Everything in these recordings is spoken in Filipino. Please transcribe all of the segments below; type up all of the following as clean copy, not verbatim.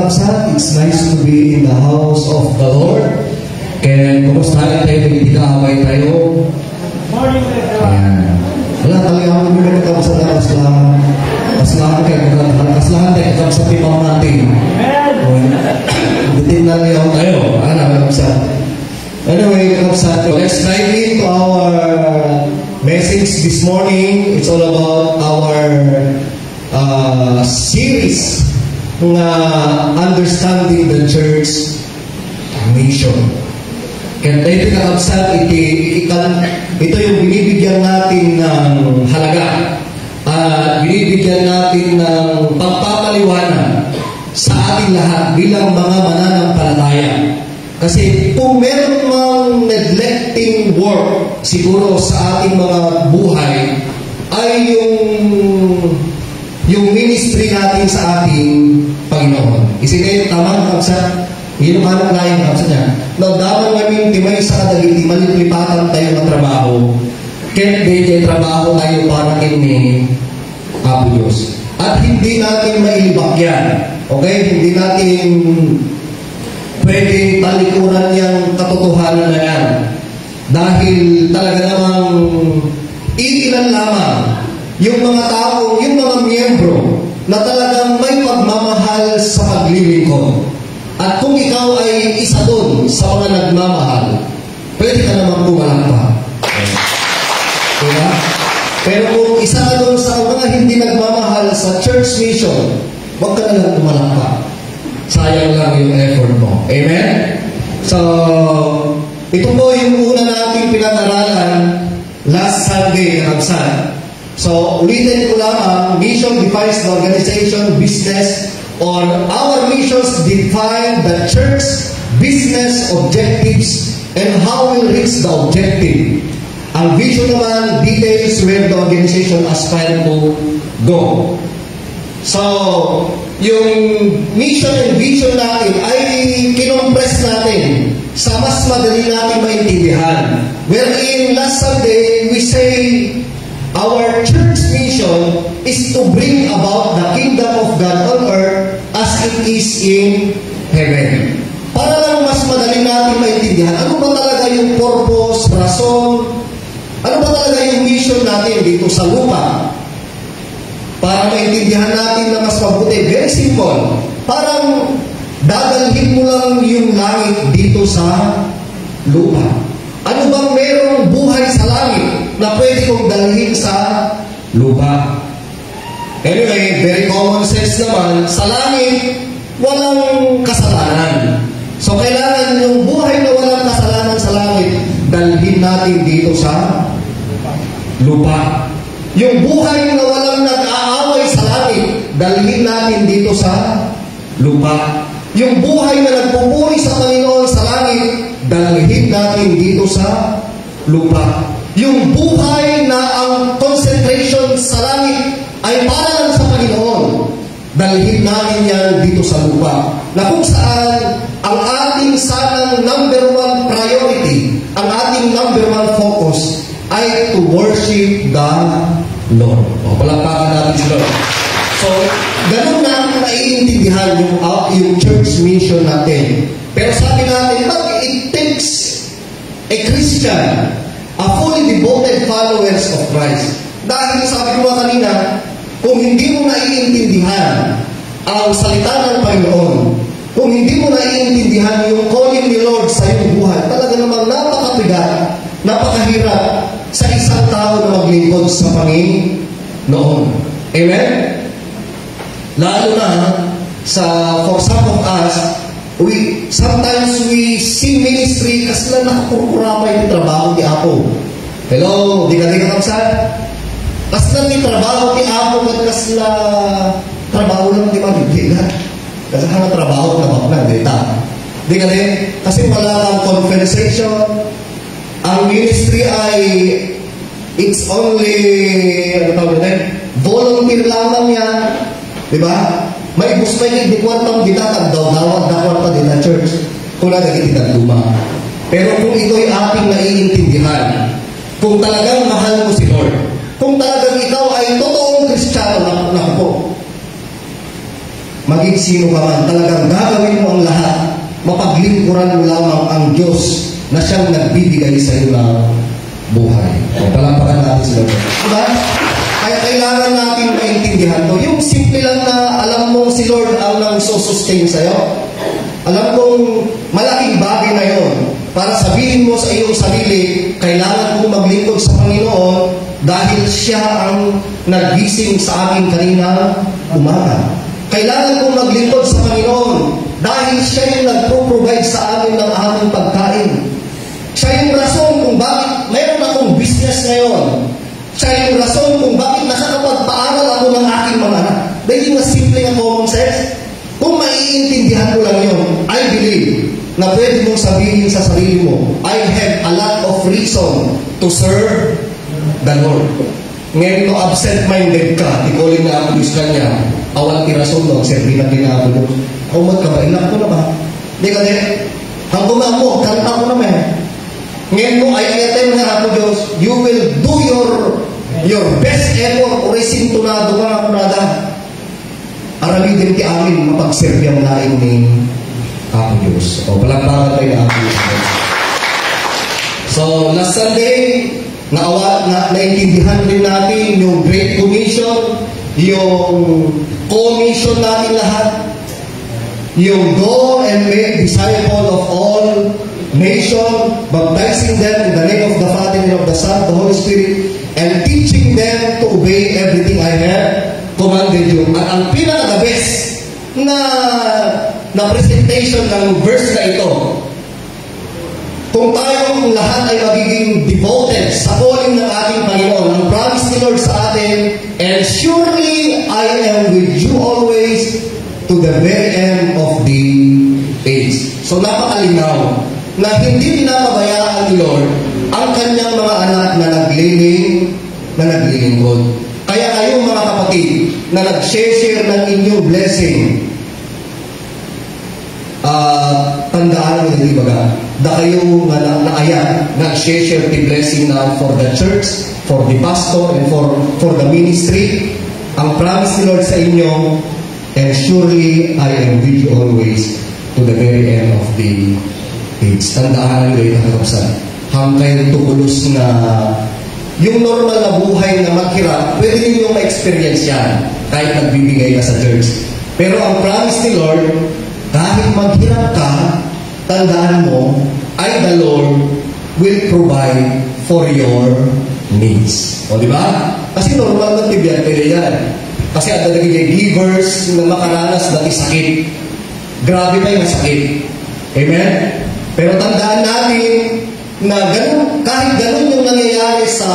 kakabsat, it's nice to be in the house of the Lord. Kaya kumustahin tayo, hindi kaaway tayo. Ayan. Wala talaga ako nagbilang kakabsat na kaslahan kayo, kaslahan tayo kakabsat ipaw natin. Bitin na niyo tayo. Kakabsat. Anyway, kakabsat, let's dive into our message this morning. It's all about our series na understanding the church mission. Kaya tayo kakabsat, ito yung binibigyan natin ng halaga at binibigyan natin ng pagpapaliwanag sa ating lahat bilang mga mananampalataya. Kasi kung meron mang neglecting work siguro sa ating mga buhay ay yung ministry natin sa ating Panginoon. Isipin, tama kakabsat? Yun ang anak lain kakabsat niya. Nagdaman namin timay sa kadagiti, malipatan tayo ng trabaho. Kaya di trabaho tayo para kini Apo Diyos. At hindi natin mailibak yan. Okay? Hindi natin pwedeng talikuran yung katotohanan na yan. Dahil talaga namang iilan lamang yung mga tao, yung mga miyembro na talagang may pagmamahal sa paglilingkod. At kung ikaw ay isa doon sa mga nagmamahal, pwede ka naman pumalakpak. Diba? Pero kung isa ka doon sa mga hindi nagmamahal sa church mission, huwag ka na lang pumalakpak. Sayang lang yung effort mo. Amen? So, ito po yung una nating pinag-aralan last Sunday, kakabsat. So, ulitin ko lamang, mission defines the organization, business, or our missions define the church business objectives and how we reach the objective. Ang vision naman details where the organization aspires to go. So, yung mission and vision natin ay kinompress natin sa mas madali natin maintindihan. Wherein last Sunday, we say our church mission is to bring about the kingdom of God on earth as it is in heaven. Para lang mas madali natin maintindihan, ano ba talaga yung purpose, rason, ano ba talaga yung mission natin dito sa lupa? Para maintindihan natin na mas mabuti, very simple. Parang dadalhin mo lang yung langit dito sa lupa. Ano bang merong buhay sa langit na pwede kong dalhin sa lupa? Anyway, very common sense naman, sa langit, walang kasalanan. So, kailangan yung buhay na walang kasalanan sa langit, dalhin natin dito sa lupa. Yung buhay na walang nag-aaway sa langit, dalhin natin dito sa lupa. Yung buhay na nagpupuri sa Panginoon sa langit, dalhin natin dito sa lupa. Yung buhay na ang concentration sa langit ay para lang sa Panginoon, dalhin natin yan dito sa lupa. Na kung saan ang ating sanang number one priority, ang ating number one focus ay to worship the Lord. O, palakpakan natin si Lord. So, ganun na ang naiintindihan yung church mission natin. Pero sabi natin, it takes a Christian, a fully devoted followers of Christ. Dahil sabi ko kanina, kung hindi mo naiintindihan ang salita ng Panginoon, kung hindi mo naiintindihan yung calling ni Lord sa iyong buhay, talaga namang napakabigat, napakahirap sa isang tao na maglingkod sa Panginoon. Amen? Lalo na for some of us, sometimes we see ministry kasi lang nakakukuramay yung trabaho ni Apo. Hello? Di ka kakabsat? Kasi lang yung trabaho ni Apo at kasi na trabaho lang di mabibigyan. Kasi hanga trabaho na bakla, dita. Di ka rin? Kasi wala kang conversation. Ang ministry ay it's only volunteer lamang yan. Diba? May gusto niya di kwantang ditatag daw dawat pa din na church kung nagagititan luma. Pero kung ito'y ating naiintindihan, kung talagang mahal mo si Lord, kung talagang ikaw ay totoong Kristiyano na po, maging sino ka man, talagang gagawin mo ang lahat, mapaglingkuran mo lamang ang Diyos na siyang nagbibigay sa iyo ng buhay. O, palampakan natin sila. Diba? Kaya kailangan natin maintindihan to. Yung simple lang na alam mo si Lord ang nang sustain sa'yo. Alam kong malaking bagay na yon para sabihin mo sa iyong sarili, kailangan kong maglingkod sa Panginoon dahil siya ang nagising sa akin kanina umaga. Kailangan kong maglingkod sa Panginoon dahil siya yung nagpo-provide sa amin ng aming pagkain. Siya yung rason kung bakit mayroon akong business ngayon. Siya yung rason kung bakit nakakapagpaaral ako ng aking mga anak. Dahil yung simple na common sense, kung maiintindihan mo lang yun, I believe na pwede mong sabihin sa sarili mo, I have a lot of reason to serve the Lord. Ngayon no absent-minded ka, ikolin na ako Diyos kanya, awal tirason no, serbi na ginagawa. Umot ka ba? Inak ko na ba? Di ka din? Ang kumamo, kanta ko naman. Ngayon mo, ay ayatin na ako Diyos, you will do your best effort o sintunado ka ako nada. Aramidin ki amin, mapagserbi ang laing ni ako Diyos. O, palagpagan tayo na ako Diyos. So, last Sunday, naintindihan din natin yung Great Commission, yung commission natin lahat, yung go and make disciple of all nation, baptizing them in the name of the Father and of the Son, the Holy Spirit, and teaching them to obey everything I have commanded you. At ang pinaka-the best na presentation ng verse na ito, kung tayong lahat ay magiging devoted sa calling ng ating Panginoon, ang promise ni Lord sa atin, and surely I am with you always to the very end of the age. So napakalinaw na hindi pinapabayaan ni Lord ang kanyang mga anak na naglilingkod. Kaya kayong mga kapatid na nag-share ng inyong blessing, tandaan mo hindi baga, da kayo naaya, nag-share the blessing now for the church, for the pastor, and for the ministry. Ang promise ni Lord sa inyo, and surely I am with you always to the very end of the age. Tandaan nyo ito kakapsan. Hanggang tukulos na yung normal na buhay na maghirap, pwede niyo ma-experience yan kahit nagbibigay ka sa church. Pero ang promise ni Lord, kahit maghirap ka, tandaan mo, the Lord will provide for your needs. O, di ba? Kasi normal na tibyan kayo yan. Kasi at nagiging givers na makaranas dati sakit. Grabe pa yung sakit. Amen? Pero tandaan natin na ganun, kahit ganun yung nangyayari sa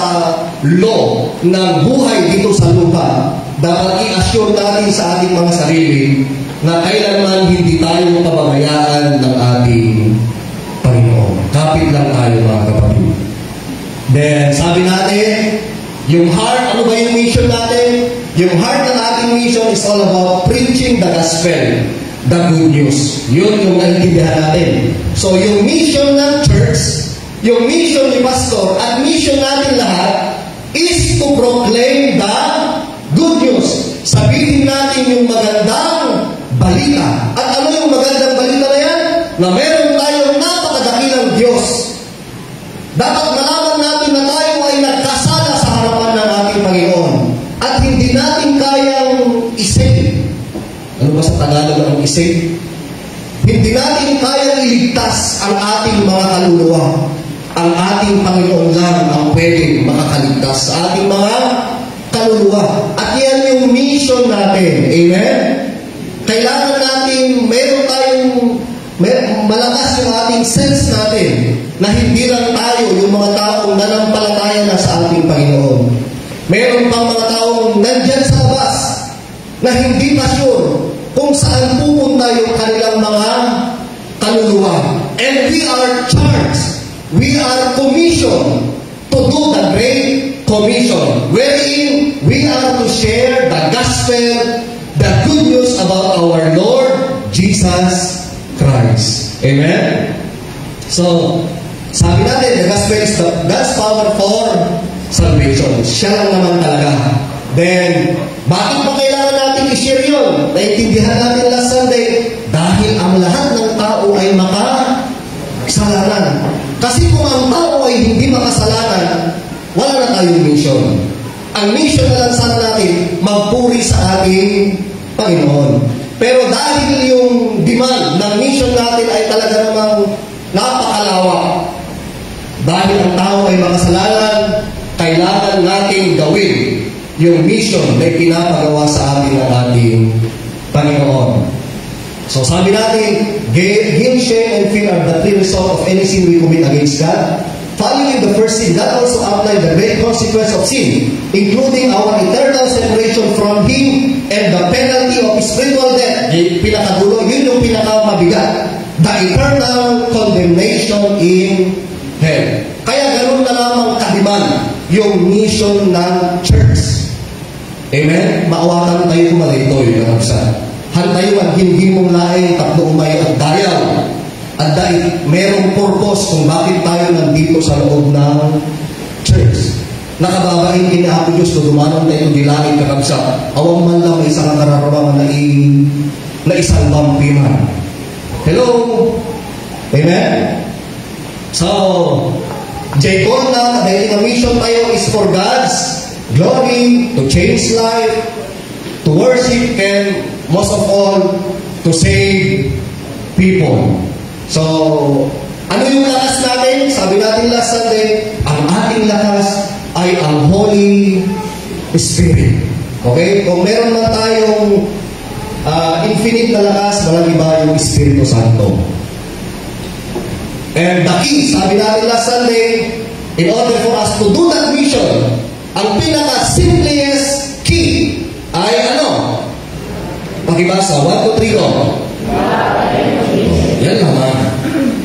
law ng buhay dito sa lupa, dapat i-assure natin sa ating mga sarili na kailanman hindi tayo pababayaan ng ating Panginoon. Kapit lang tayo mga kapatid. Then, sabi natin, yung heart, ano ba yung mission natin? Yung heart ng ating mission is all about preaching the gospel, the good news. Yun yung naintindihan natin. So, yung mission ng church, yung mission ni pastor, at mission natin lahat is to proclaim the good news. Sabihin natin yung magandang balita. At ano yung magandang balita na yan? Na meron tayong napakadakilang Diyos. Dapat malaman natin na tayo ay nagkasala sa harapan ng ating Panginoon. At hindi natin kayang isip. Ano ba sa Tagalog ang isip? Hindi natin kayang iligtas ang ating mga kaluluwa. Ang ating Panginoon lang ang pwedeng makakaligtas sa ating mga kaluluwa. At yan yung mission natin. Amen? Kailangan natin, meron tayong malakas yung ating sense natin na hindi lang tayo yung mga taong nanampalataya na sa ating Panginoon. Meron pang mga taong nandyan sa labas na hindi pa sure kung saan pupunta yung kanilang mga kaluluwa. And we are charged, we are commissioned to do the Great Commission, wherein we are to share the gospel, the good news about our Lord Jesus Christ. Amen? So, sabi natin, the gospel is God's power for salvation. Siya lang naman talaga. Then, bakit pa kailangan natin i-share yun? Naintindihan natin Panginoon. Pero dahil yung demand ng mission natin ay talaga namang napakalawak, dahil ang tao ay makasalanan, kailangan nating gawin yung mission na pinapagawa sa atin ng ating Panginoon. So sabi natin, guilt, shame, and fear are the three results of any sin we commit against God. Following the first sin, that also applies the great consequence of sin, including our eternal separation from Him and the penalty of spiritual death. Pinakadulo, yun yung pinakamabigat. The eternal condemnation in hell. Kaya ganun na lamang kadiman yung mission ng church. Amen? Maawakan tayo kumalitoy, kakabsa. Hantayuan, hindi mong laing tatlo umay at dayaw. At dahil merong purpose kung bakit tayo nandito sa loob ng church. Nakababain kini ako Diyos, dudumanon tayo dilangit kakabsa. Awang man lang may isang kararaman na isang bampiman. Hello? Amen? So, Jacob na, dahil ang mission tayo is for God's glory, to change life, to worship, and most of all, to save people. So, ano yung lakas natin? Sabi natin last Sunday, ang ating lakas ay ang Holy Spirit. Okay? Kung meron man tayong infinite na lakas, walang iba yung Espiritu Santo. And the key, sabi natin last Sunday, in order for us to do that mission, ang pinaka-simplest key ay ano? Pakibasa, 1, 2, 3, go. Yan naman.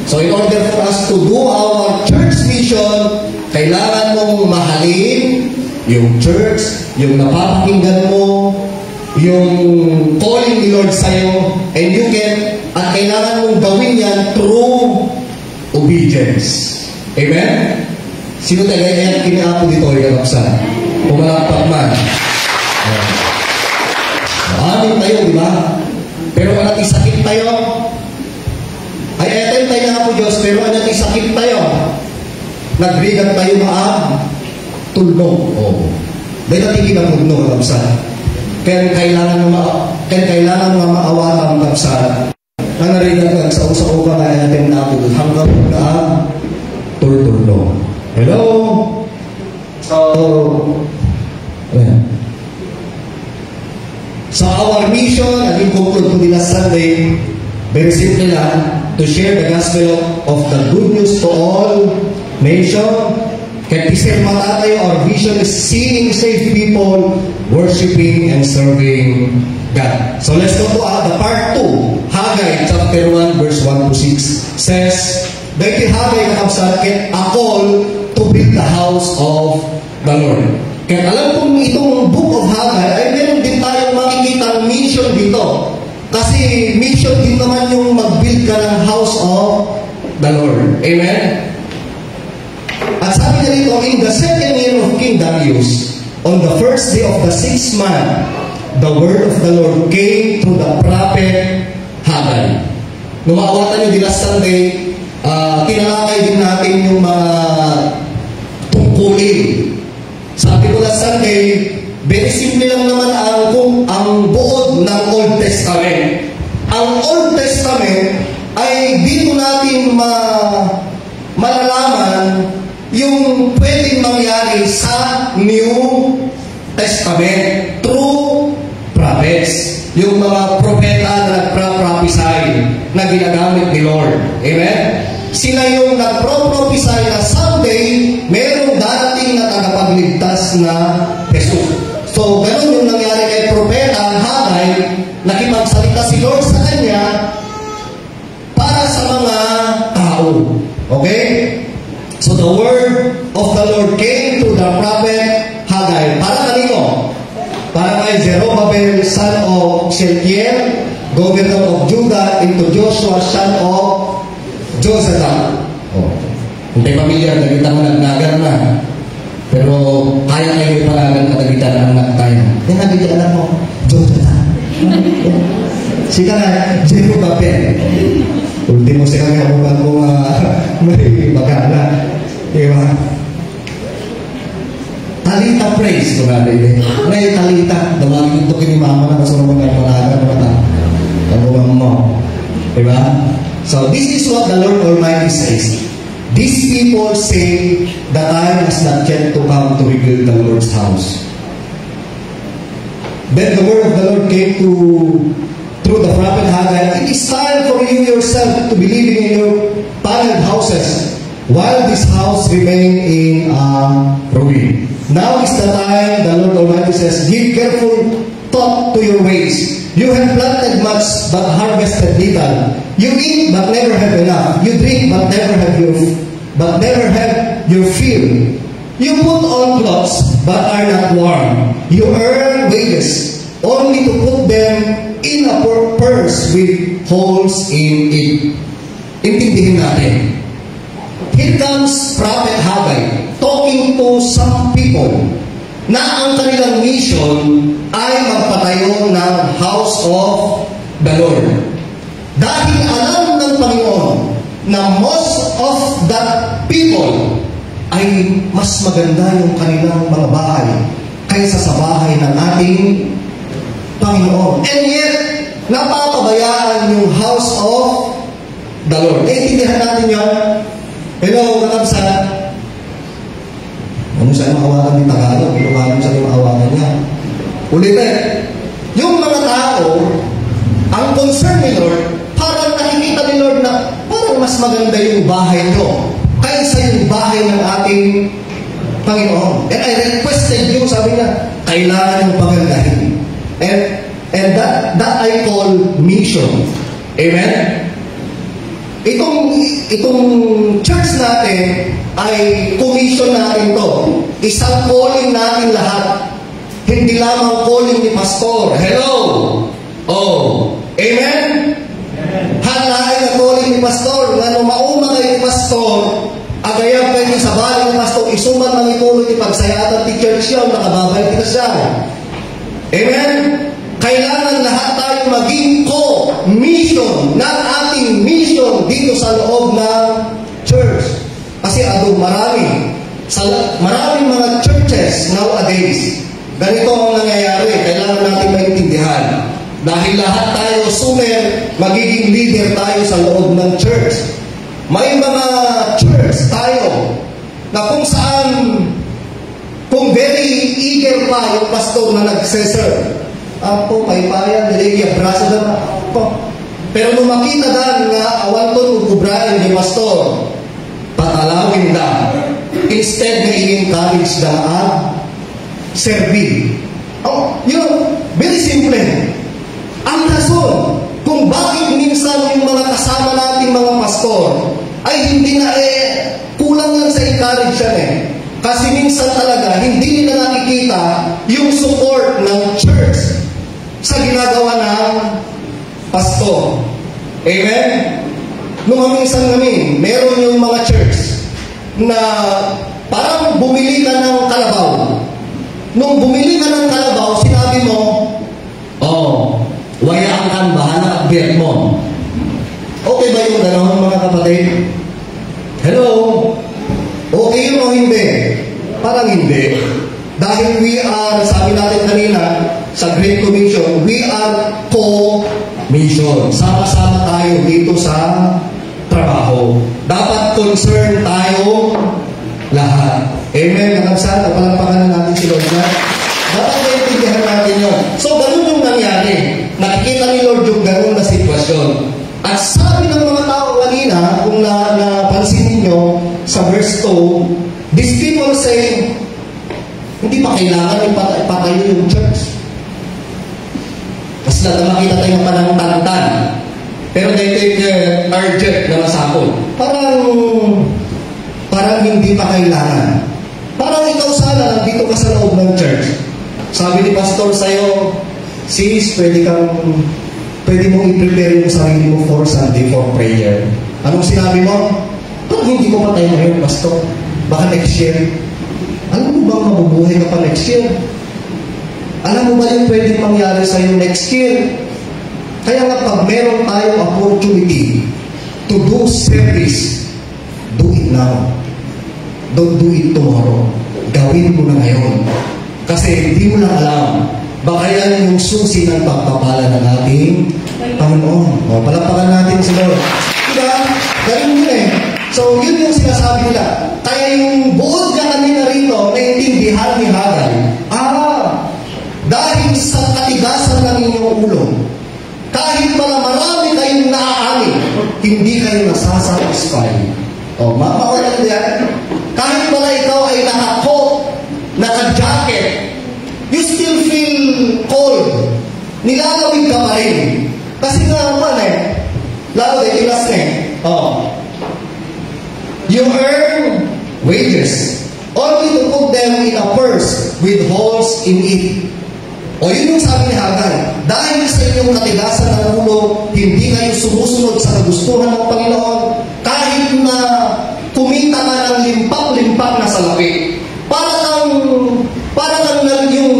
So in order for us to do our church mission, kailangan mong mahalin yung church, yung napapakinggan mo, yung calling ni Lord sa'yo, and you can, at kailangan mong gawin yan through obedience. Amen? Sino tayo yan? Kiniapo dito ay kakapsa. Pumalakpak man. Amin tayo, di ba? Pero anak isakit tayo. Ay etem tayo na po Diyos, pero anak isakit tayo. Nagrigan tayo tulong. Oh. Dahil natigil ang tulong, kakapsa. Kaya kailangan mga maawatan, kakapsa. Ang narinig ka sa usa-usa ka na etem na po hanggang na tulong. Hello? So, ayan. So our mission, naging conclude po nila Sunday, very simple lang, to share the gospel of the good news to all nations. Kaya isip mata tayo, our vision is seeing saved people, worshiping and serving God. So let's go to the part 2. Haggai chapter 1 verse 1 to 6 says, dahil Haggai nakabsat a call to build the house of the Lord. Kaya alam kong itong book of Haggai ay meron din tayong makikita mission dito. Kasi mission din naman yung mag-build ka ng house of the Lord. Amen? At sabi niya dito, in the second year of King Darius, on the first day of the 6th month, the word of the Lord came through the prophet Haggai. Nung maawatan nyo di last Sunday, tinalakay din natin yung mga tungkulin. Sabi ko last Sunday, very simple lang naman ang buod ng Old Testament. Ang Old Testament ay dito natin malalaman yung pwedeng mangyari sa New Testament through prophets. Yung mga propeta na nagpra-prophesy na ginagamit ni Lord. Amen? Sila yung nagpro-prophesy na someday merong darating na tagapagligtas na Jesus. So, ganun yung nangyari kay propeta Haggai, nakipagsalita si Lord sa kanya para sa mga tao. Okay? So, the word of the Lord came to the prophet Haggai. Para kanino? Para kay Zerubbabel, son of Shealtiel, governor of Judah, into Joshua, son of Jozadak. Oh. Hindi pamilya, nagita mo nagnagar na. Pero kaya kayo ipalagan katagita na anak tayo. Yan nagita alam mo, Jozadak. Sika na, Zerubbabel. Ultimo sila nga bukan mo may magana. Diba? Talita praise. Ito nga, baby. May talita. Damagin ito kini mama na kasunod mga palagan mata. Ang mo. Diba? So, this is what the Lord Almighty says. These people say, the time has not yet to come to rebuild the Lord's house. Then the word of the Lord came through the prophet Haggai. It is time for you yourself to be living in your paneled houses, while this house remain in ruin. Now is the time, the Lord Almighty says, give careful thought to your ways. You have planted much, but harvested little. You eat, but never have enough. You drink, but never have your fill. You put on clothes, but are not warm. You earn wages, only to put them in a purse with holes in it. Intindihin natin. Here comes Prophet Haggai talking to some people na ang kanilang mission ay magpatayo ng house of the Lord. Dahil alam ng Panginoon na most of the people ay mas maganda yung kanilang mga bahay kaysa sa bahay ng ating Panginoon. And yet, napapabayaan yung house of the Lord. Intindihan natin yan. Hello, kakabsa. Ano siya maawakan ni Tagalog? Iluwanan siya yung maawakan niya. Ulitin. Yung mga tao, ang concern ni Lord, parang nakikita ni Lord na parang mas maganda yung bahay nyo kaysa yung bahay ng ating Panginoon. And I requested you, sabi niya, kailangan yung pagandahin. And that I call mission. Amen? Itong church natin ay commission natin to. Isang calling natin lahat. Hindi lamang calling ni pastor. Hello! Oh! Amen? Halain na calling ni pastor. Nga mauma kayo ni pastor, agayang kayo sa bahay ni pastor, isuman ng ituloy ni pagsayatan ti church yun, nakababay kita siya. Amen? Kailangan lahat tayo maging co-mission ng ating mission dito sa loob ng church. Kasi maraming mga churches nowadays, ganito ang nangyayari. Kailangan natin maintindihan. Dahil lahat tayo magiging leader tayo sa loob ng church. May mga church tayo na kung very eager pa yung pastor na nagseserve. Ako, may bayan, nilagay, braso na ako. Pero nung makita dan nga, awan to kubrain ni pastor, patalawin da. Instead na i-encourage da at serve. Oh, very simple. Ang rason kung bakit minsan yung mga kasama nating mga pastor ay hindi na kulang lang sa encourage yan Kasi minsan talaga, hindi nila nakikita yung support ng church sa ginagawa ng pastor. Amen? Nung minsan namin, meron yung mga church na parang bumili ka ng kalabaw. Nung bumili ka ng kalabaw, sinabi mo, wayaan kang bahala at biyat mo. Okay ba yung gano'n, mga kapatid? Hello? Okay yun o hindi? Parang hindi. Dahil we are, sabi natin kanina, sa Great Commission, we are co-mission. Sama-sama tayo dito sa trabaho. Dapat concern tayo lahat. Amen. Nagabsat, palampakan natin si Lord na. Dapat naiintindihan natin yun. So, ganun yung nangyari. Nakikita ni Lord yung ganun na sitwasyon. At sabi ng mga tao kanina, kung napansin ninyo sa verse 2, these people say, hindi pa kailangan ipatayo yung church. Kasi makita tayo ng panangtantan. Pero dito yung urgent na masapol. Parang hindi pa kailangan. Parang ikaw sana nandito ka sa loob ng church. Sabi ni pastor sa'yo, sis, pwede mong i-prepare yung sarili mo for Sunday for prayer. Anong sinabi mo? Parang hindi ko pa tayo ngayon, pastor. Baka next year. Alam mo bang mabubuhay ka pa next year? Alam mo ba yung pwedeng mangyari sa'yo next year? Kaya nga pag meron tayong opportunity to do service, do it now. Don't do it tomorrow. gawin mo na ngayon. Kasi hindi mo lang alam. Baka yan yung susi ng pagpapala ng ating Panginoon. O, palapakan natin si Lord. Diba? Ganun yun eh. So, yun yung sinasabi nila. Kaya yung buod na kanina rito, naintindihan ni Hagay, dahil sa katigasan ng inyong ulo, kahit pala marami kayong naaani, hindi kayo nasasatisfy. O, mapawala yan. Kahit pala ikaw ay naka-coat, naka-jacket, you still feel cold. Nilalawig ka pa rin. Kasi nga naman lalo din, ilas you earn wages, only to put them in a purse with holes in it. O yun yung sabi ni Hagay, dahil sa inyong katigasan ng ulo, hindi kayo sumusunod sa kagustuhan ng Panginoon, kahit na kumita ka ng limpak-limpak na salapi. Parang lang yung,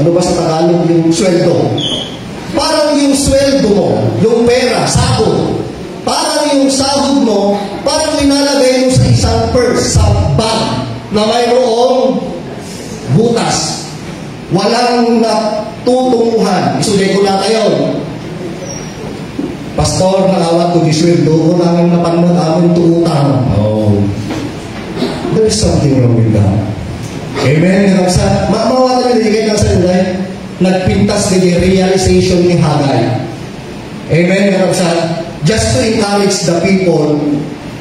ano ba sa Tagalog, yung sweldo. Parang yung sweldo mo, yung pera, sahod. Parang yung sahod mo, parang linalagay mo sa isang purse, sa bag, na mayroong butas. Walang natutunguhan. Isuday ko na kayo. Pastor, nakawat ko di sweldo ko namin napanood amin tuutang. Oh. There's something wrong with that. Amen. Mawala na din kayo sa nila. Nagpintas din yung realization ni Hagay. Amen. Just to encourage the people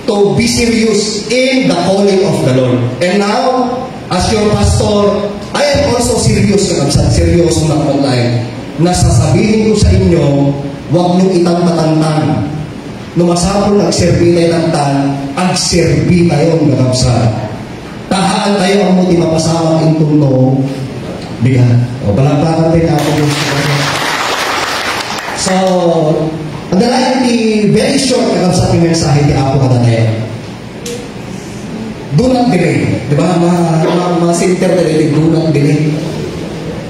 to be serious in the calling of the Lord. And now, as your pastor, I am also serious seryoso na online. Nasasabihin ko sa inyo, huwag niyong itamtatantan. Numasapon nagserbi tayo ng tan, agserbi tayo ng nagabsa. Tahaan tayo ang muti mapasama in tuno. Bihan. O, balampakan tayo na ako. So, ang dalayan very short nagabsa yung mensahe ni Apo Kadanaya. Do not delay. Diba? Mga-center na rin, do not delay.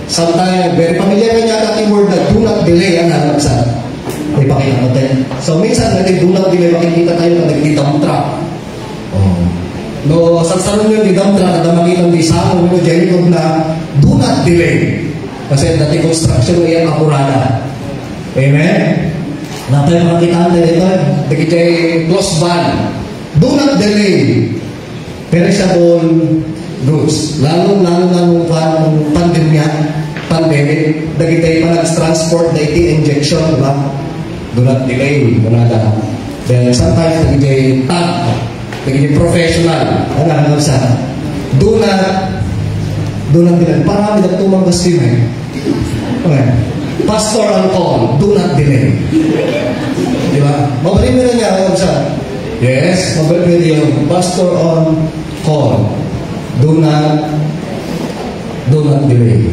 Sometimes, very familiar na niya natin word na do not delay. Ang nagabsa. May pakita natin. So, minsan natin do not delay, makikita tayo na nagdidam truck. No, sa salon yun, didam truck, at makikita ng isa, no, dyan na do not delay. Kasi dati construction ay ang apurada. Amen? Natay makikita natin ito, dagitay close van. Do not delay. Perishable goods. Lalo ng pandemic, dagitay pa nag-transport na iti-injection, diba? Do not delay. Then sometimes dagitay tag, dagitay professional. Ano sa? Do not delay. Parami na tumanggas din Okay. Pastor on call, do not delay. Diba? Mabalik na niya ako sa yes, mabalik na niya pastor on call, do not delay.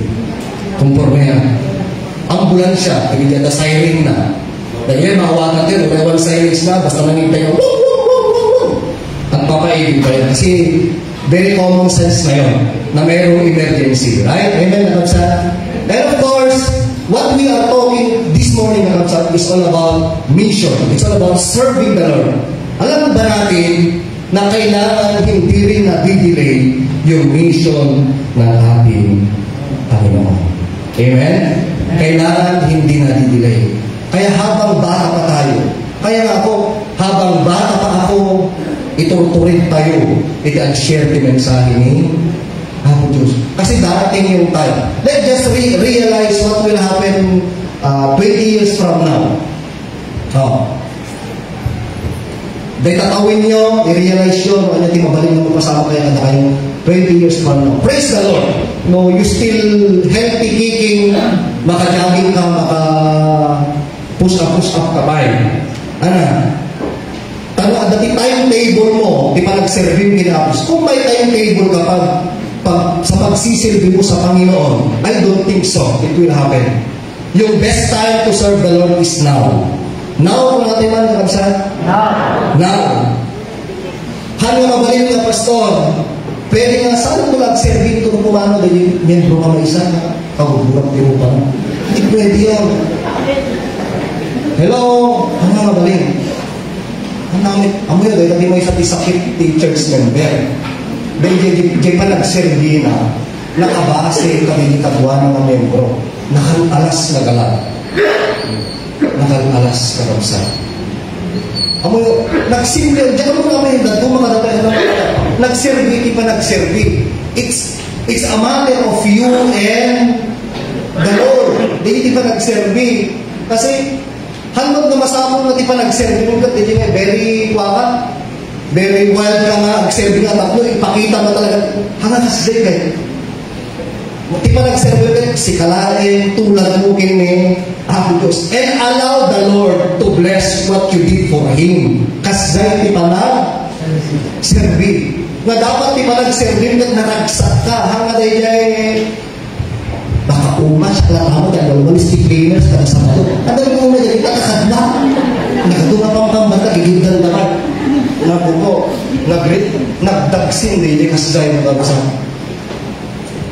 Kumporme yan. Ambulansya, nagiging na siren na. Dahil makawakan din, may sirens na, basta nangintay yung at papaibig pa yan. Kasi very common sense na yun, na mayroong emergency. Right? Amen? And of course, what we are talking this morning is all about mission. It's all about serving the Lord. Alam ba natin na kailangan hindi rin na-delay yung mission ng ating Panginoon? Amen? Kailangan hindi na-delay. Kaya habang bata pa tayo, kaya nga ako, habang bata pa ako, ituturin tayo, iti-share yung mensahe ni Apo Diyos. Kasi darating yung time. Let's just realize what will happen 20 years from now. Dahil tatawin nyo, i-realize yun, ano yung mabalik mo kasama kayo na kayong 20 years from now. Praise the Lord! No, you still healthy kicking, maka-jogging ka, maka-push up ka ba? Dati timetable mo, di pa nag-serving kinapos. Kung may timetable ka sa pagsisilbi mo sa Panginoon, I don't think so. It will happen. Yung best time to serve the Lord is now. Now, kung natin man, kapsat? Now. Hano mabalin nga, pastor? Pwede nga, saan ko nag-serving ito kung kumano, dahil membro ka may isa, kagugulat din mo pa. Hindi pwede yun. Hello? Hano mabalin? Ang yun, dahil may isa sakit teacher's member. Dahil pa nagserbi na nakabase kami katwa ng mga membro. Nakalalas na galang. Nakalalas na kamsa. Amo nagsimple, diyan mo na may dad mo makadapay na nagserbi pa nagserbi. It's a matter of you and the Lord. Di pa nagserbi. Kasi handog na masabong na di pa nagserbi mo kat di nga very waka. Very wild ka nga nagserbi nga tatlo ipakita mo talaga hanga kasi kay. Di pa nagserbi si kalain tulad mo kini Diyos. And allow the Lord to bless what you did for Him. Kasi di pa na serbi. Nga dapat di pa nagserbi at naragsak ka. Hanga dahil ay baka umas, alam mo dahil wala stick-cleaners ka sa mato. Ang dahil mo na dyan, itakakad na. Nakatunga pang pambata, gigildan naman. Nabuko, nagdagsin dahil kasi dahil nagdagsa.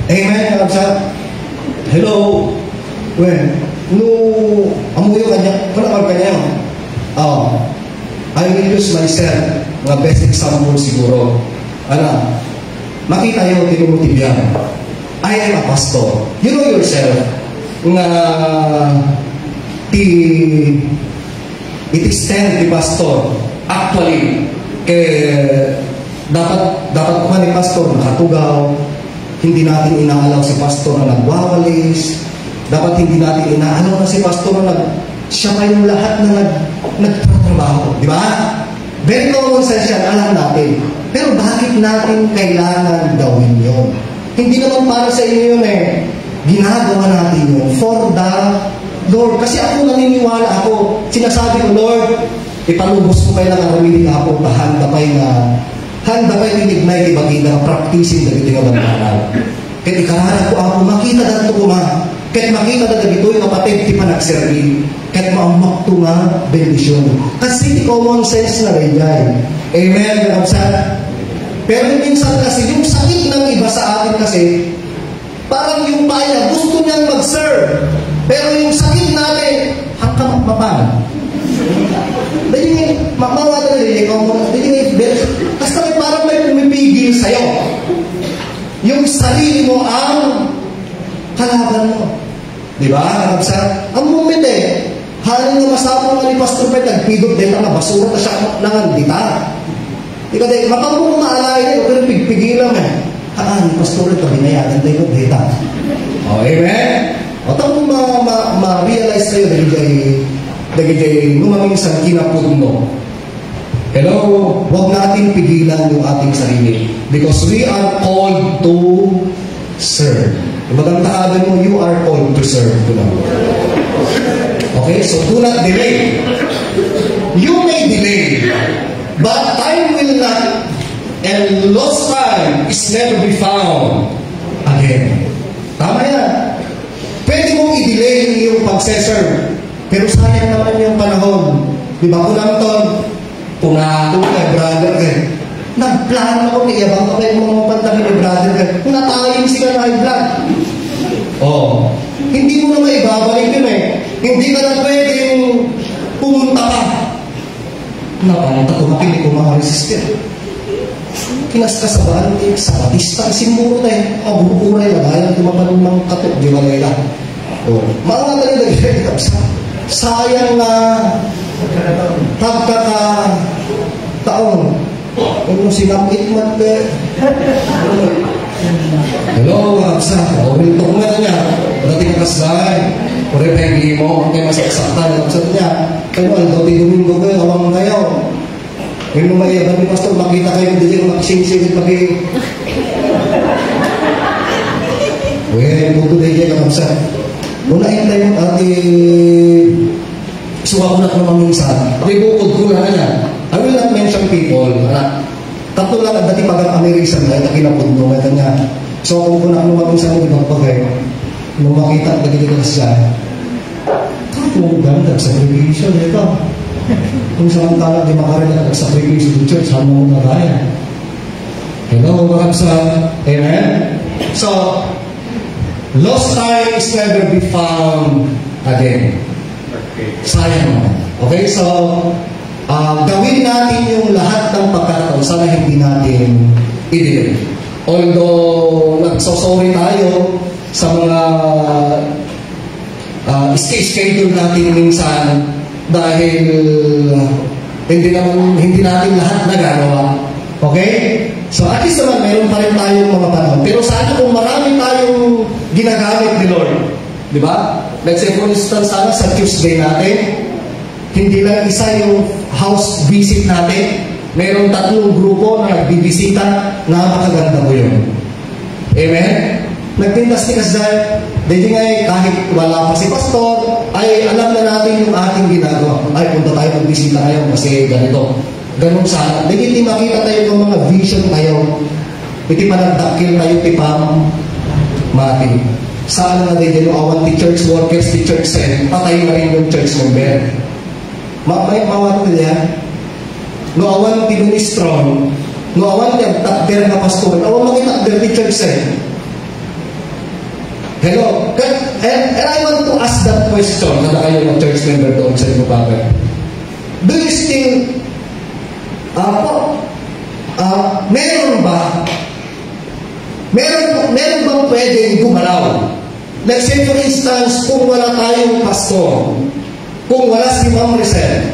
Amen, nagdagsa. Hello. Well, no, amuyo kanya, kunakal kanya yun. I will use myself, mga best example siguro. Makita yun, tinumutibyan. I am a pastor. You know yourself, nga it is stand the pastor. Actually, dapat kuha ni pastor nakatugaw, hindi natin inaalaw si pastor na nagwawalis, dapat hindi natin inaalaw na si pastor na siya kayong lahat na nagtatrabaho. Di ba? Very common sense yan, alam natin. Pero bakit natin kailangan gawin yun? Hindi naman para sa inyo yun eh. Ginagawa natin yun for the Lord. Kasi ako naniniwala ako. Sinasabi ko, Lord, ipalubos ko kayo ng araminig ako, handa pa'y tinignay, ibagin na practicing na ito yung bantanan. Kahit ikararap ko ako, makita na ito kuma. Kahit makita na ito yung kapatid, di pa nagserbi. Kahit maamak ito nga, bendisyon. Kasi di common sense na rin yan. Amen, kapsat. Pero minsan kasi, yung sakit ng iba sa atin kasi, parang yung paya, gusto niyang mag-serve. Pero yung sakit natin, hanggang mapan. Dahil nga, mamawa talaga, kasi parang may pumipigil sa'yo. Yung sarili mo ang kalaban mo. Diba? Ang moment eh, halin nga masapong nga ni Pastor Pet, nagpidot din na basura na siya nangandita. Ika dahil, mapang mo maalay na, pero pigpigilan eh. Pastor Pet, binayagan tayo ng data. Amen? O tapos ma-realize tayo dahil numaming sa kinapod mo. Hello, huwag natin pigilan yung ating sarili. Because we are called to serve. Ibang tahagan mo, you are called to serve to the Lord. Okay, so do not delay. You may delay, but time will not, and lost time is never be found again. Tama yan. Pwede mong i-delay yung iyong pag-serve, pero sayang naman yung panahon. Di ba ko lang ito? Punato kay brother kay. Nagplano ako ni Iyabang ako yung mga pantahin ni brother kay. Kung natayin sila na high blood. Hindi mo na maibabalik yun eh. Hindi ka na pwedeng pumunta ka. Napanata ko hindi ko makaresist yan. Kinaskasabaan sa Batista simuro tayo. Mabukuray na dahil tumapanong ng katok. Di ba nila? Mga talaga sayang na pagkakataon. Kung sinapit man ka. Hello, Aksa. Ito ko nga niya. Dating kaslay. Puri pa yung mo. Kaya masaksakan. Aksa niya. Kayo, aldaw tinumin ko kayo. Awang kayo. Yung lumayaban ni Pastor, makita kayo hindi yung makising-sing pagi. Uy, buto na yung Aksa. Unahin tayo at suwa ko na kung maminsan. Bukod ko na yan. I will not mention people. Tatlo lang at dati magang Amerisan na ito kinapod mo. Ito niya. So kung ko na kung maminsan mo ibang pagay, nung makita at nagiging siya, kung ganda sa congregation, ito. Kung samantala di makarinig sa congregation ng church, hama mo na kaya. Hello, mga kapsa. Amen? So, lost time is never be found again. Sayang naman. Okay, so gawin natin yung lahat ng pagkakataon. Sana hindi natin i-delay. Although, nagsosorry tayo sa mga schedule natin minsan dahil hindi natin lahat nagagawa. Okay? So at least naman meron pa rin tayong mga panahon. Pero sana kung marami tayong ginagamit ni Lord, di ba? Let's say for instance, sana sa Tuesday natin, hindi lang isa yung house visit natin. Meron 3 grupo na nagbibisita, napakaganda po yun. Amen? Nagtindas-tikas dahil kahit wala pa si pastor, ay alam na natin yung ating ginagawa. Ay, punta tayo magbisita ngayon kasi ganito. Ganun sana. Dahil hindi makita tayo ng mga vision tayo. Hindi managdakil tayo tipam mati. Saan na din yung awan ti church workers, ti church send, patay na rin yung church member. Mawat ko niya. No awan ti ministron, no awan ti takder na pastor, awan makitakder ti church send. Hello? And I want to ask that question kada kayo ng church member doon sa inyo bagay. Do you still meron bang pwedeng gumalaw? Let's say for instance, kung wala tayong pastor, kung wala si Ma'am Ricel,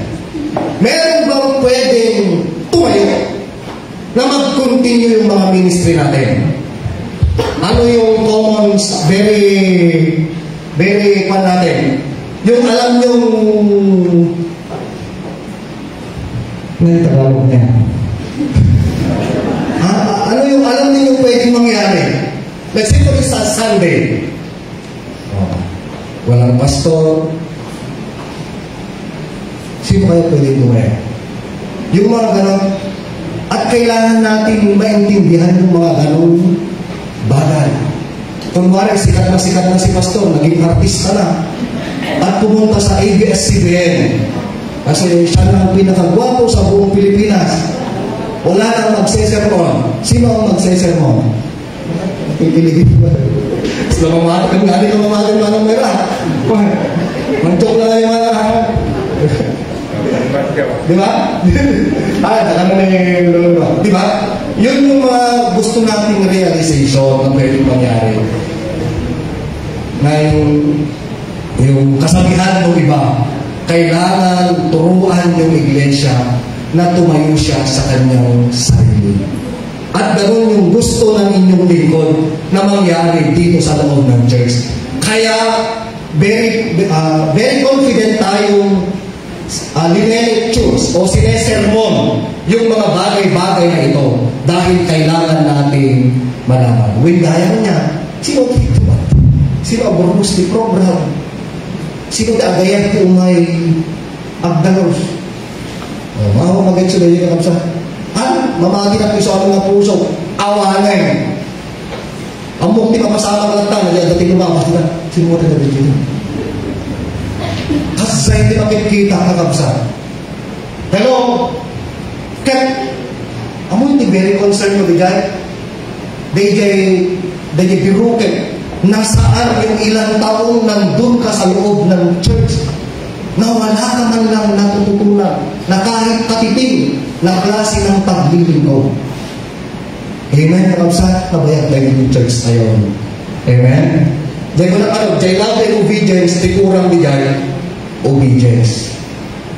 meron bang pwedeng tumayo na mag-continue yung mga ministry natin? Ano yung common, very pan natin? Yung alam yung Tagalog niya. Ano yung alam niyo pwedeng mangyari? Let's say for instance, Sunday. Walang pastor. Sino kayo pwedeng tumayo? Yung mga ganon. At kailangan natin maintindihan yung mga ganon bagay. Kunwari, sikat na si pastor, naging artista na. At pumunta sa ABS-CBN. Kasi siya na ang pinakagwapo sa buong Pilipinas. Wala nang magsesermon. Sino ang magsesermon? Pipiligin ba? Sila mamakan, nga di ka mamakan manong mera. Mag-joke na yung mga di ba? Takang na yung lolo. Di ba? Yun yung mga gusto nating realization na pwedeng mangyari. Na yung kasabihan ng iba, kailangan turuan yung iglesia na tumayo siya sa kanyang sarili. At ganoon yung gusto ng inyong lingkod na mangyari dito sa loob ng church. Kaya, very confident tayong linelectures o sinesermon yung mga bagay-bagay na ito dahil kailangan natin malaman. Gaya niya, sino dito ba? Sino ang burgos ni program? Sino kaagayan po may agdalos? Mga mag-etso na yun kapsa. Mamagi na po sa aming mga puso. Awanay. Ang mukti papasama ka lang tayo. Nagadating lumakas na. Sino mo rin na dito? Kasi sa hindi makikita ka kapsa. Hello? Kat, amoy hindi very concerned mo, digay? They birukin. Nasaan yung ilang taong nandun ka sa loob ng church na wala ka man lang natututunan na kahit katiting na klase ng paglilingkod. Amen? Kapsa, nabayag tayo yung church ngayon. Amen? Diyan ko na diyan love and obedience, tikurang bigay, obedience.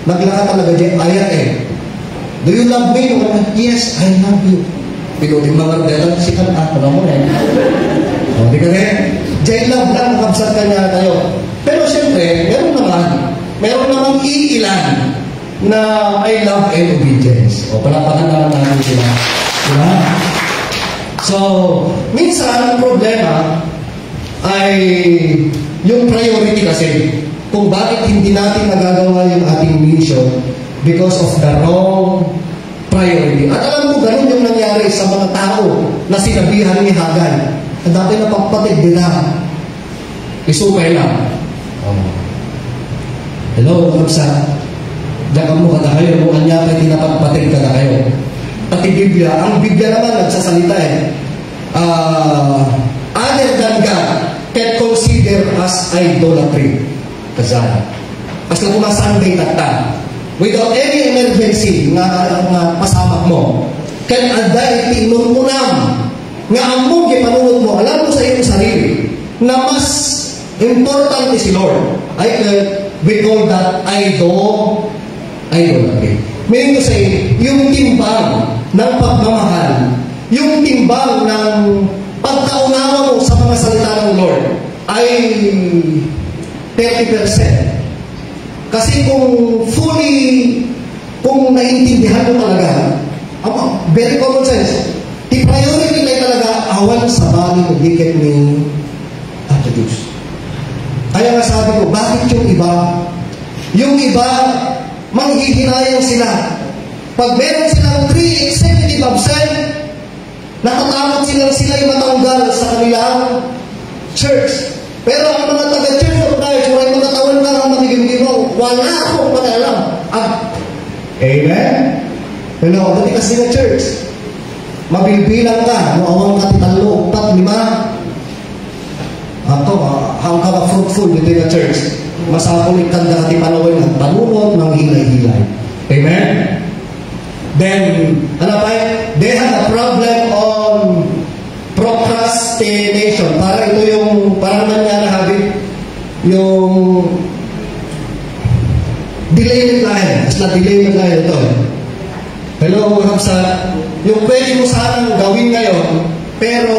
Naglaka talaga diyan, do you love me? Yes, I love you. Pero di mga dalang sikat ako mo rin. Di ka rin? Diyan love lang, kapsat ka niya tayo. Pero siyempre, meron naman iilan na I love and obedience. O palapakan naman natin sila. Diba? So, minsan ang problema ay yung priority kasi. Kung bakit hindi natin nagagawa yung ating mission because of the wrong priority. At alam mo, ganun yung nangyari sa mga tao na sinabihan ni Hagay. Ang dati na pagpatid nila. Isupay lang. Hello, kapsa. Dagang mo kada kayo. Kung anya kayo tinapagpatid kada kayo. Pati Biblia. Ang Biblia naman nagsasalita other than God can consider as idolatry. Kasana. As na kumasanday takta. Without any emergency nga pasamak mo. Can aday tinununam nga among gipanunod mo, alam mo sa iyong sarili, na mas important si Lord. We call that idolatry. Meaning to say, yung timbang ng pagmamahal, yung timbang ng pagkaunawa mo sa mga salita ng Lord ay 30%. Kasi kung naiintindihan mo talaga, very common sense, the priority na talaga awan sa bali ng higit ni Ate Diyos. Kaya nga sabi ko, bakit yung iba, manghihinayang sila. Pag meron silang 3 executive absent, natatakot sila'y matanggal sa kanilang church. Pero ang mga taga-Church of Christ, may mga tawan ka ang makikimino, wala akong panalam. Amen? Pero dati kasi na church, mabibilang ka, muawang katitalo, 4, 5. Ang ka-fruitful dito na church, masakulit ka na kati panawin ng panunod ng hilay-hilay. Amen? Then, they had a problem on procrastination. Para naman nga na habit, yung delay na delay na ito. Hello, Hamsa. Yung pwede mo sanang gawin ngayon, pero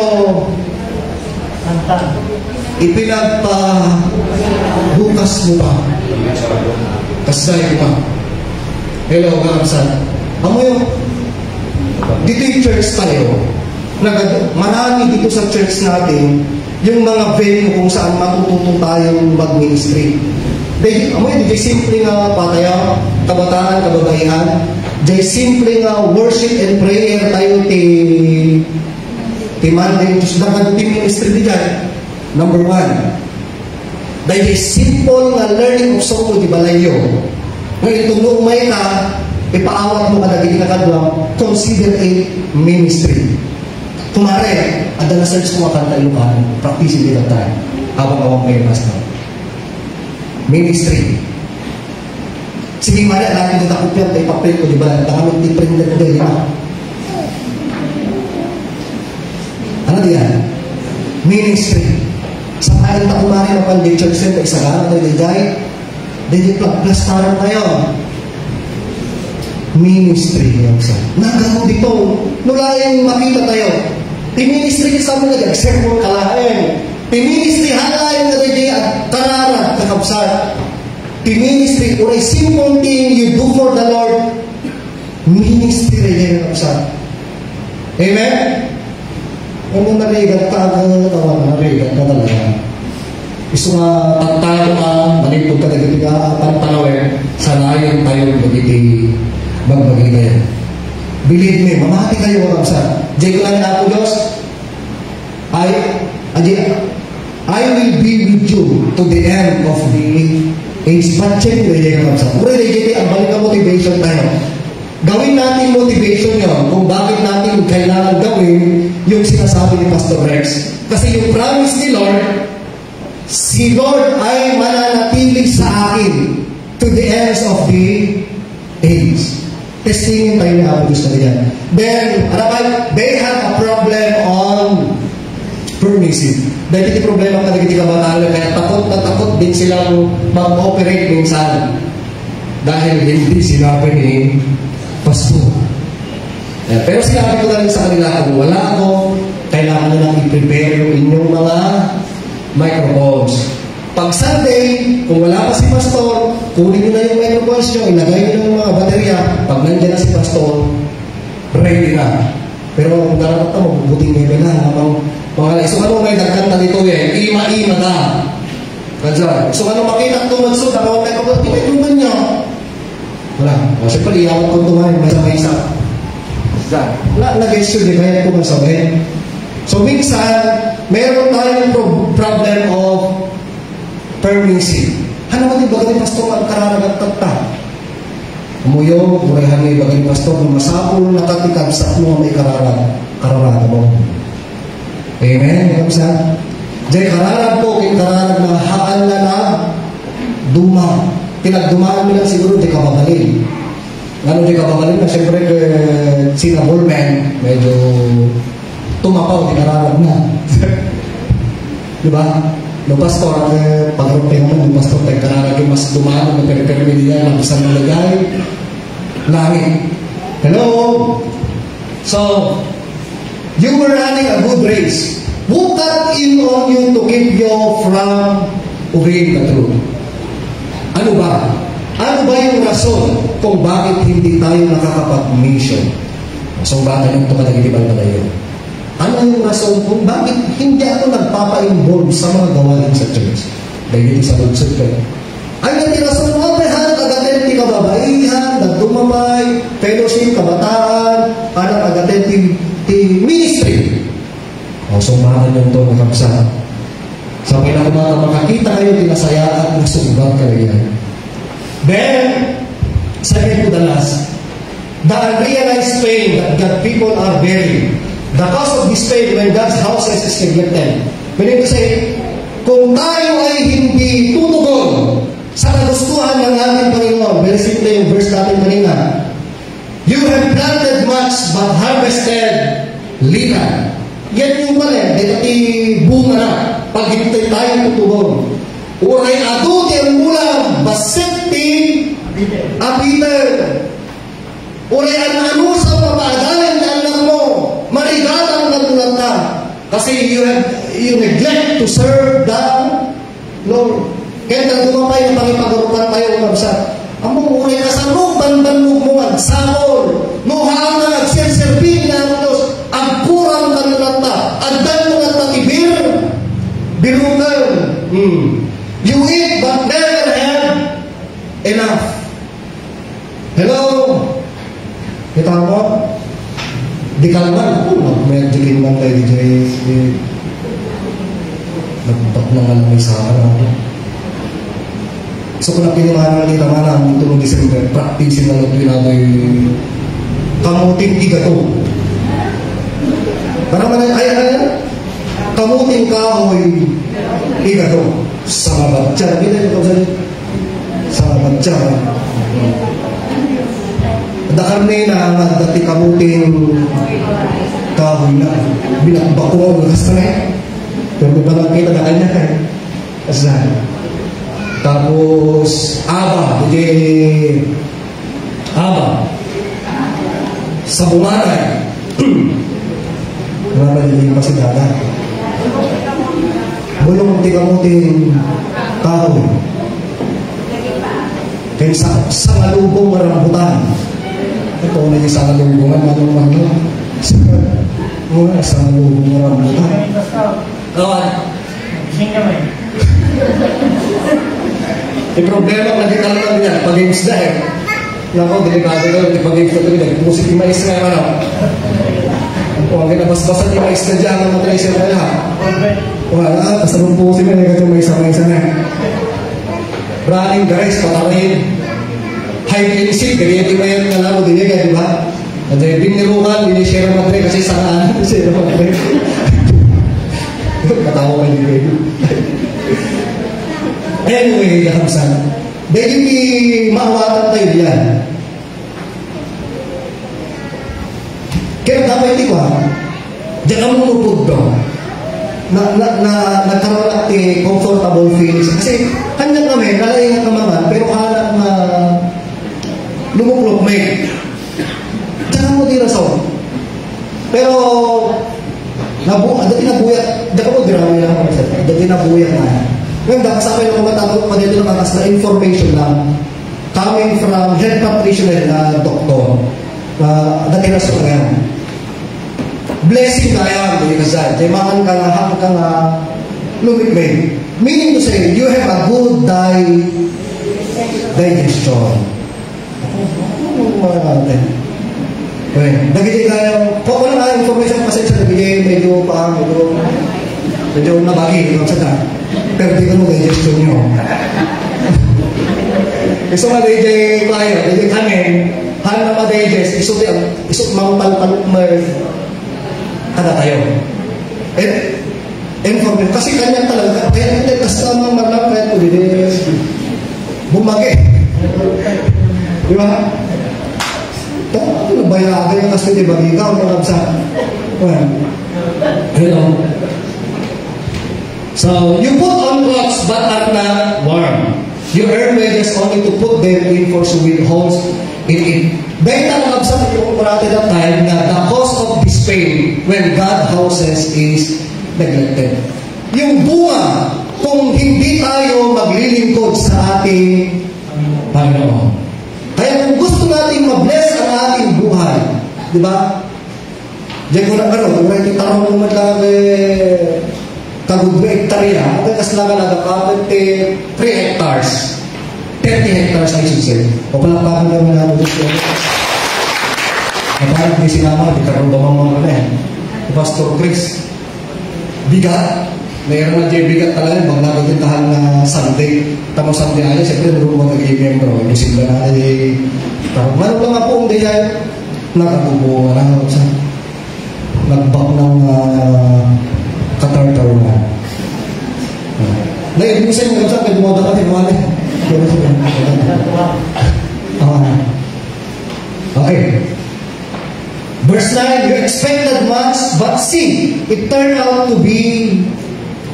ipinagpabukas mo pa. Kasay mo pa. Hello, Hamsa. Amo yung dito yung church tayo, marami dito sa church natin yung mga venue kung saan matututo tayong mag-ministry. Di simple nga pataya, kabataan, kababaihan. Di simple nga worship and prayer tayo ti Monday, Diyos na team ministry di dyan. Number 1. Di simple nga learning of song di balayo. Ngayon itong may ka, ipaawat mo ka na ginakadwa, consider a ministry. Kumare, ada na search ko makanta ilukan, practice it at time, habang kayo pastor. Ministry. Sige, mali, natin ito takot yan, tayo papel ko, di ba? Nakamit di printer ko din, ano diyan? Ministry. Sa kaya na kumari na pan di church center, isa ka, tayo di plastaran tayo. Ministry yung sa nagano dito nulayang makita tayo ti-ministry sa mga nag-sermon kalahin ti-ministry halayan na tayo at karara kakabsat ti-ministry or a simple thing you do for the Lord ministry rin kakabsat. Amen? Ano narigat ka narigat ka talaga iso nga tagtago ka manipod ka nagitiga panawin sanayan tayo magiti magbagay kayo. Believe me, mamati kayo mga kapsa. Diyan ko lang na ako, Diyos. I will be with you to the end of the age. But check nyo, diyan ka kapsa. Uri, diyan ang balik na motivation tayo. Gawin natin motivation yun kung bakit natin kailangan gawin yung sinasabi ni Pastor Rex. Kasi yung promise ni Lord, si Lord ay mananatili sa akin to the ends of the age. Testingin tayo na ako gusto nila. Then, they had a problem on permissive. Dahil iti problema ka nagiti kabataan, kaya takot na takot din silang mag-operate minsan. Dahil hindi sinabi ni Pastor. Pero sinabi ko na rin sa kanila, kung wala ako, kailangan na lang i-prepare yung inyong mga microphones. Pag Sunday, kung wala pa si Pastor, kunin nyo na yung microphones nyo, ilagay nyo na yung mga baterya. Pag nandiyan na si Pastor, ready na. Pero kung dapat na, mabubuting level na. Mga so ano may nagkanta dito ima-ima na. Kadyan. So ano makita ito magsud, ako may kapag, iba niya. Wala. Kasi pali, ako kung tumahin, may isa. Wala, nag-issue din kaya kung masabihin. So minsan, meron tayong problem of permissive. Ano ba din bagay pastor ang kararagat tagta? Umuyo, murahan ni bagay pastor kung masapol nakatikab sa mga may kararagat mo. Amen? Kamsa? Diyan kararag po, kaya kararag na haan na duma. Pinagdumaan mo lang siguro, di ka mabalin. Ano di ka mabalin na siyempre sina Bullman, medyo tumapaw, dinararag na. Di ba? No, pastor, pag-rupin mo, no, pastor, tayo kararag yung mas dumano, na perpermilya, ang isang nalagay, langit. Hello? So, you were running a good race. Who cut in on you to keep you from obeying the truth? Ano ba? Ano ba yung rason kung bakit hindi tayo nakakapag-mission? So, bakit yung tumatagitibal na tayo? Ano yung rason kung bakit hindi ako nagpapa-involve sa mga gawain sa church? Dahil sa lunsod ko. Ay, hindi rason mo, pehan, agatin, di kababaihan, nagdumamay, fellowship, kabataan, anak, agatin, di ministry. O, sumbahan yung ito, nakapsa. Sa pinakamata, makakita kayo, tinasayaan, nasumbat kayo yan. Then, second to the last, the unrealized pain that God people are bearing. The cause of this pain when God's houses is neglected. Meaning to say, kung tayo ay hindi tutugon sa kagustuhan ng ating Panginoon, very simple yung verse natin kanina, you have planted much but harvested little. Yan yung pala, dati bunga na, pag hindi tayo tutugon. Uray aduti ang ulam, basiti, apiter. Uray ano sa papaadalan na anak mo, marigatang katulanta. Kasi you neglect to serve the Lord. Kaya nagdumapay ng pangipagarutan tayo umabsa. Among uray ka sa banbanmog mo agsabol. Nuhaan na nagserserping na anos, agpurang katulanta. Agdan mo nga takibir, birugan. You eat but never have enough. Hello? Kita mo? Di kalman. Medyo kinman tayo DJ. Nagbat na nga lang may saan ako. So kung napinimahan ng kita man ang tulong December, practice na lang pinatoy kamuting tiga to. Parang man ay kamuting kahoy tiga to. Sama batya. Kita yung kapsali. Sama batya. Dakarne na dati kamuting kahoy na binakbako ang lakas na eh. Pero parang kita na kanya eh. Asan? Tapos aba. Hindi aba. Sa bumanay. Wala ba din yung pasidada? Bulong tikamuting kahoy. Kaya sa ngalubong marambutan. Ito na yung sa ngalubongan, manong-manong. Muna sa ngalubong marambutan. Kawan. Yung problema na kita lang niya, pag-games na eh. Nako, delikado na, pag-games na ito, musik yung mais nga ano. O, ang kinabas-basan yung mais na dyan, ang matay siya na lahat. Wala, basta rumpusin na yung may-isa na. Running the race, patarin. High insig, ganyan ba yung nalaro din niya, di ba? At binirukan, binishare ang matay kasi saan, share ang matay. Katawa ka niyo. Anyway, kakamsan. Dahil hindi maawatan tayo diyan. Kaya dapat ito diyan ka mumupod doon. Nagkaroon natin comfortable feelings. Kasi kanyang kami, nalaingan ka man, pero halang na lumuklok may. Diyan mo di rason. Pero dati nabuyat, diyan mo dirami lang. Dati nabuyat na. Ngayon, dapat sa akin yung matapos pa dito ng atas na information lang coming from head practitioner na doktor. Dati na sa kanya. Blessing ka yan, hindi ka saan. Kaya makan ka nga lumikmay. Meaning to say, you have a good digestion. Mga natin. Okay. Nagiging kaya, kung wala nga information kasi sa nagiging medyo nabagi. Pero di ka mo digestion nyo. Gusto nga DJ tayo, DJ kanin, hana na ma-digest, isot mangpal-paluk kada tayo. Information. Kasi kanya talaga, kaya hindi kasama malang kaya ito, bumagi. Di ba? Ano ba yung kasi di ba ikaw yung kabsa? Well, you know. So, you put on clothes but are not warm. You earn wages only to put them in for sewing holes in it. Benta ng kabsa yung natin that time na the cause of this pain when God houses is neglected. Yung bunga kung hindi tayo maglilingkod sa ating Panginoon. Kaya kung gusto natin ma-bless ang ating buhay, di ba? Diyan ko na kung may titarong naman lang kagugbe hektarya, okay, kas lang kapit 3 hectares. 30 hectares I should say. O palakpakan naman namin dito. Napalit ni sinama, di karoon ba mga Pastor Chris. Bigat. Mayroon na dyan bigat talaga, bang nakagintahan na Sunday. Tamo Sunday ayo, siyempre naroon mga nag-i-membro. Inusin ba natin mano lang nga po ang dayay. Nakabubuo na sa nagbak ng katartar na. Naibusin mo sa pagmoda ka tinwala. Okay. Verse 9, you expected much, but see, it turned out to be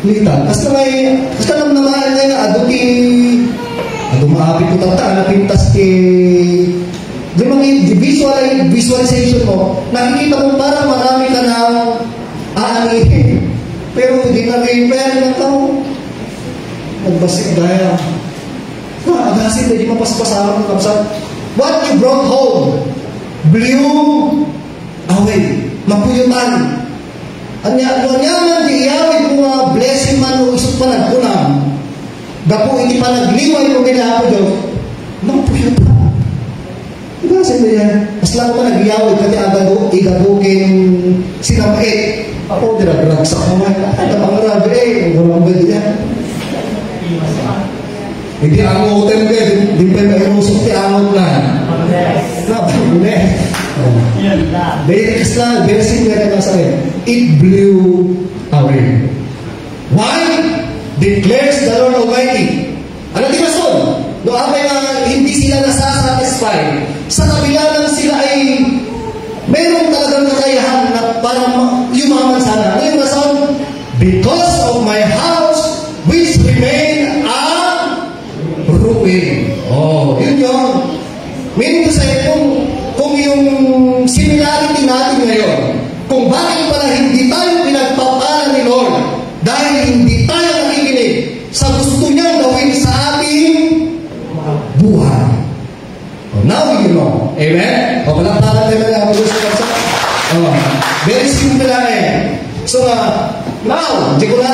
little. Basta lang naman ngayon, maapit ko tata, napintas di visualization mo, nakikita mo parang marami ka ng aanihin. Pero hindi na repair na tao. Nagbasik dahil. Agasin, hindi mapaspasaran ng kapsat. What you brought home blew away. Mapuyutan. Anya man di iyawid mga blessing man o isot pa nagkunam. Gapo hindi pa nagliway mo kinahapo Diyos. Mapuyutan. Diba sabi yan? Mas lang pa nag-iyawid kasi igabukin sinamait. Ako dirag-rag sa kamay. Ada pang rabi ang gulong ganda yan. Hindi ang hotel ka, di pa yung usok ti angot na. Napaguleh. Dahil kasla, blessing na rin sa akin. It blew away. Why? Declares the Lord Almighty. Ano di rason? No, abay na hindi sila nasasatisfy. Sa kabila lang sila ay mayroong talagang kakayahan na parang yumaman sana. Ano yung rason? Because of my house which remain a ruin. Oh, yun yun. Meaning to say, kung yung similarity natin ngayon, kung bakit pala hindi tayo pinagpapala ni Lord dahil hindi tayo nakikinig sa gusto niyang gawin sa ating buhay. Oh, now you know. Amen? O, palakpakan tayo na ako gusto sa very simple lang eh. So, now, di ko na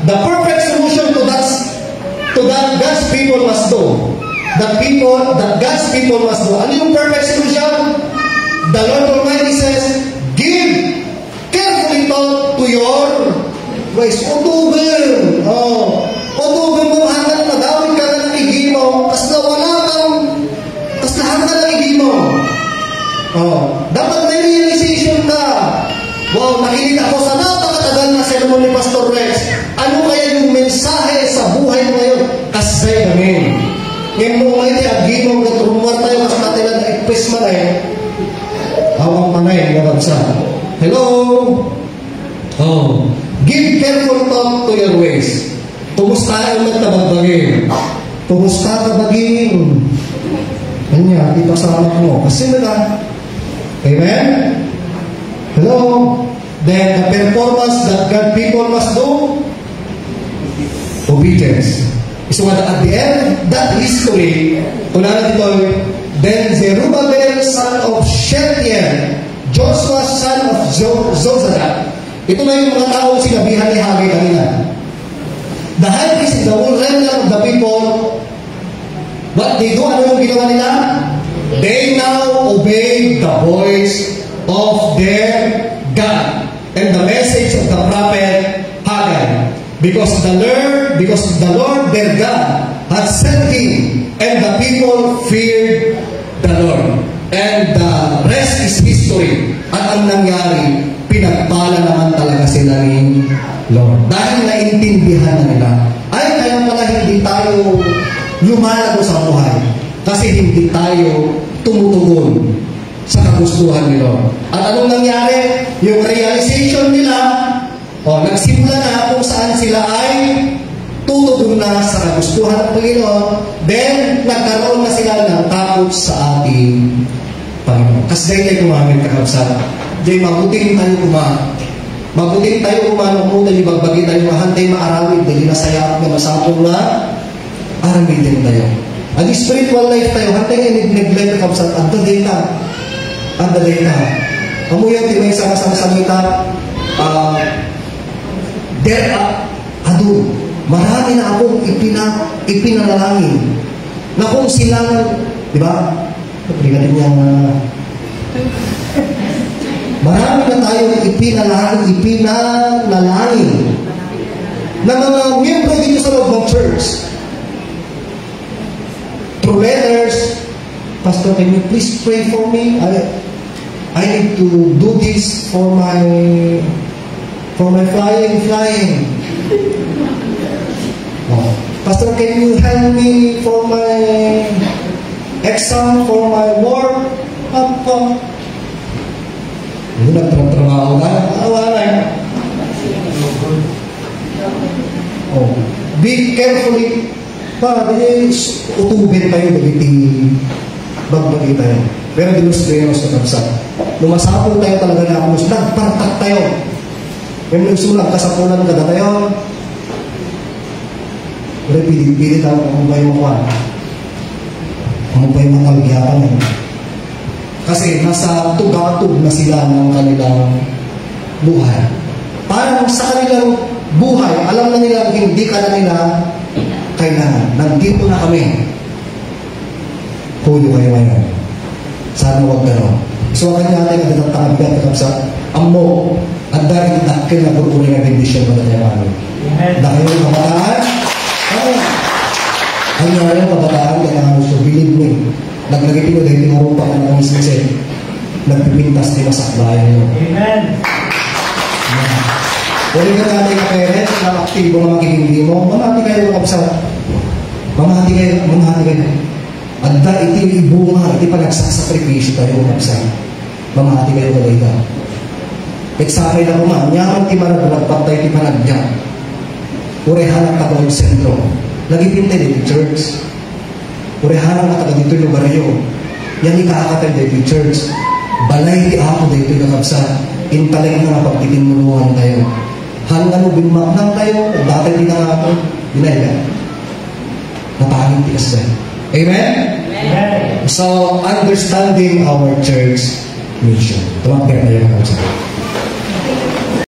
the perfect solution to that God's people must do. That God's people must do. Ano yung perfect solution? The Lord Almighty says, give carefully thought to your ways. Utugan. Utugan mo hanggang nagawin ka na nagiging mo. Kas lahat ka nagiging mo. Dapat may realization ka. Wow, nakinig ako sa napakatagal na sermon ni Pastor Rex. Ano kaya yung mensahe sa buhay mo ngayon? Kasay kami. Ngayon mo ngayon ay agimong na turumar tayo kasi natin na ipis manay. Awang manay, nabagsa. Hello? Give careful thought to your ways. Tumusta ang magtabagbagin. Tumusta tabagin. Kanya, ipasama mo. Kasi na. Amen? Hello? Then the performance that God people must do, obedience. So at the end, that history, tulad dito, then Zerubbabel son of Shealtiel, Joshua son of Jozadak. Ito na yung mga taong sinabihan ni Haggai kanina. The high priest and the whole remnant of the people, what they do, ano yung ginawa nila? They now obey the voice of their God and the message of the prophet Haggai. Because the Lord their God had sent him, and the people feared the Lord. And the rest is history. At ang nangyari, pinagpala naman talaga sila ni Lord. Dahil naintindihan na nila, ay kaya pala hindi tayo lumalago sa buhay. Kasi hindi tayo tumutugon sa kagustuhan ni Lord. At anong nangyari? Yung realization nila, nagsimula na kung saan sila ay tutugon na sa kagustuhan ng Panginoon, then nagkaroon na sila ng takot sa ating Panginoon. Kasi dahil tayo kumamit kakabsat, dahil mabuting tayo mabuting tayo kumano mo, dahil magbagi tayo mahantay maarawid, dahil nasaya at masapong na aramidin tayo. At spiritual life tayo, hantay nga neglect kakabsat, at the data. Amuyan, di may sama-sama sa mita, there ado, marami na akong ipinanalangin na kung silang, di ba? Pagkagatin niya marami na tayong ipinanalangin na mga miyembro dito sa loob ng church. Through letters, Pastor, can you please pray for me? I need to do this for my flying. Pastor, can you help me for my exam, for my work? Hindi nagtrabaho na. Be carefully. Utubin tayo, bagbagi tayo. Pero dilos tayo sa kapsat. Lumasapon tayo talaga na ako. Nagpartak tayo. Yung nagsulang kasapunan ka na tayo. Pero pilit tayo kung ba yung mga kung ba yung makalgiyapan eh. Kasi nasa tugatog na sila ng kanilang buhay. Parang sa kanilang buhay, alam na nila hindi ka na nila kailangan. Nandito na kami. Hulo kayo ngayon. Sana huwag gano'n. So, ang kanya natin ang tatakabigan na kapsa, amo, at dahil itakil na purpuri na bendisyon mo na niya kami. Dahil yung kabataan, ang nangyari ng kabataan, kaya nga gusto, believe me, naglagay ko dahil tinurupa ka na ng isip, nagpipintas din sa bahay nyo. Amen. Huwag ka natin na parents, na aktibo na makikindi mo, mamati kayo mga kapsa. Mamati kayo. At dahil iti ibunga, iti panagsasakripisyo tayo mga kapsa. Mamati kayo kalita. Eksakay na kuman, nyaman ti managulagpat tayo ti panagya. Urehan ang taga ng sentro. Nagipintay dito church. Urehan ang taga dito yung baryo. Yan ikakatay dito church. Balay ti ako dito yung kapsa. Intalay na nga pagtitinuluhan tayo. Hanggang mo binmak lang tayo. Dati din na ako. Binay ka. Napangin ti kasi. Amen? Amen? So, understanding our church mission. Tumapir na yung kapsa.